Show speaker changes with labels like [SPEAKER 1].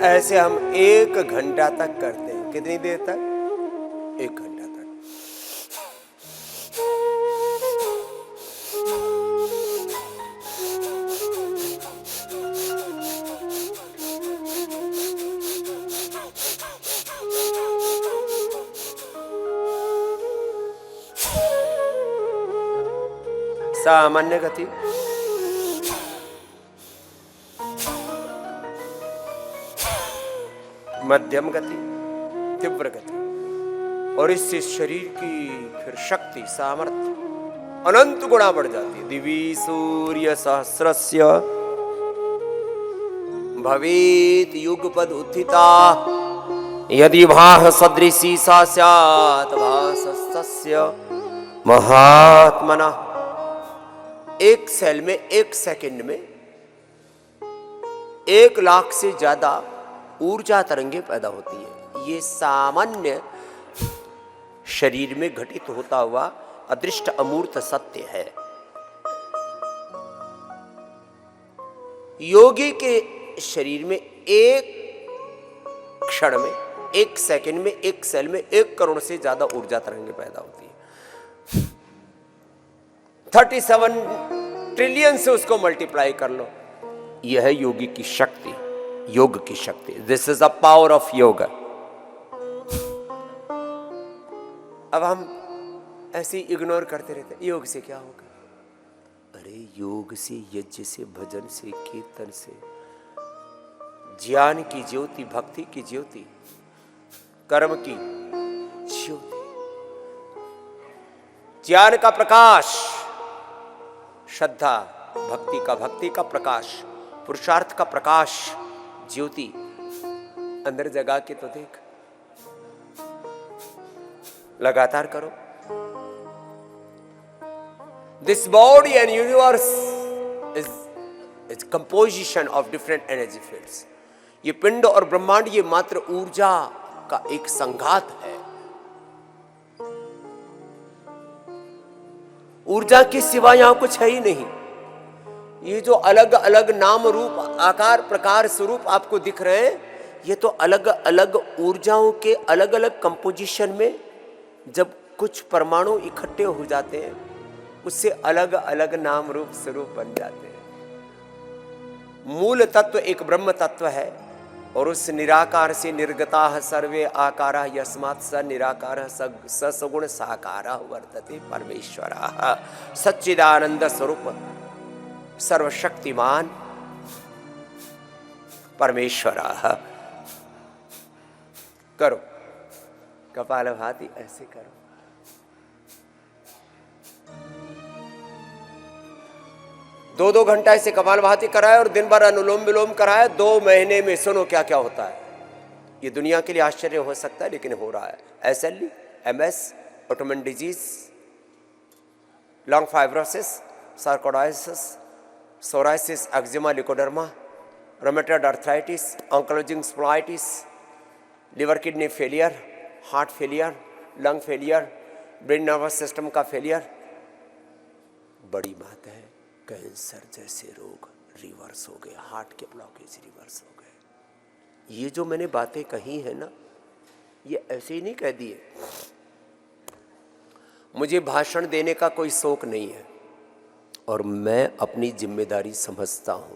[SPEAKER 1] ऐसे हम 1 घंटा तक करते हैं। कितनी देर तक? 1 घंटा तक। सामान्य गति, मध्यम गति, तीव्र गति, और इससे शरीर की फिर शक्ति, सामर्थ्य अनंत गुणा बढ़ जाती है। दिवि सूर्य सहस्रस्य भवेत युगपद उत्थिता यदि भाह सदृशी सा स्यात् भासस्तस्य महात्मना। एक सेल में 1 सेकंड में 1 लाख से ज्यादा ऊर्जा तरंगे पैदा होती है। ये सामान्य शरीर में घटित होता हुआ अदृष्ट अमूर्त सत्य है। योगी के शरीर में 1 क्षण में, 1 सेकंड में, 1 सेल में 1 करोड़ से ज्यादा ऊर्जा तरंगे पैदा होती है। 37 ट्रिलियन से उसको मल्टीप्लाई कर लो। यह है योगी की शक्ति, योग की शक्ति। This is the power of yoga. अब हम ऐसे इग्नोर करते रहते, योग से क्या होगा? अरे योग से, यज्ञ से, भजन से, कीर्तन से, ज्ञान की ज्योति, भक्ति की ज्योति, कर्म की ज्योति, ज्ञान का प्रकाश, श्रद्धा भक्ति का प्रकाश, पुरुषार्थ का प्रकाश, ज्योति अंदर जगा के तो देख। लगातार करो। This body and universe is composition of different energy fields. ये पिंड और ब्रह्मांड ये मात्र ऊर्जा का एक संघात है। ऊर्जा के सिवा यहां कुछ है ही नहीं। ये जो अलग अलग नाम रूप आकार प्रकार स्वरूप आपको दिख रहे हैं, ये तो अलग अलग ऊर्जाओं के अलग अलग कंपोजिशन में जब कुछ परमाणु इकट्ठे हो जाते हैं, उससे अलग अलग नाम रूप स्वरूप बन जाते हैं। मूल तत्व एक ब्रह्म तत्व है, और उस निराकार से निर्गता सर्वे आकारा यस्मात् स निराकार स सगुण साकार वर्तते परमेश्वरः सच्चिदानंद स्वरूप सर्वशक्तिमान परमेश्वरः। करो कपालभाति, ऐसे करो। दो घंटा ऐसे कपालभाति कराए और दिन भर अनुलोम विलोम कराए। 2 महीने में सुनो क्या क्या होता है। ये दुनिया के लिए आश्चर्य हो सकता है, लेकिन हो रहा है। SLE, MS, autoimmune disease, lung fibrosis, sarcoidosis, psoriasis, eczema, leucoderma, rheumatoid arthritis, ankylosing spondylitis, liver kidney failure, heart failure, lung failure, brain nervous system का फेलियर। बड़ी बात है, कैंसर जैसे रोग रिवर्स हो गए, हार्ट के ब्लॉकेज रिवर्स हो गए। ये जो मैंने बातें कही है ना, ये ऐसे ही नहीं कह दिए। मुझे भाषण देने का कोई शौक नहीं है, और मैं अपनी जिम्मेदारी समझता हूं।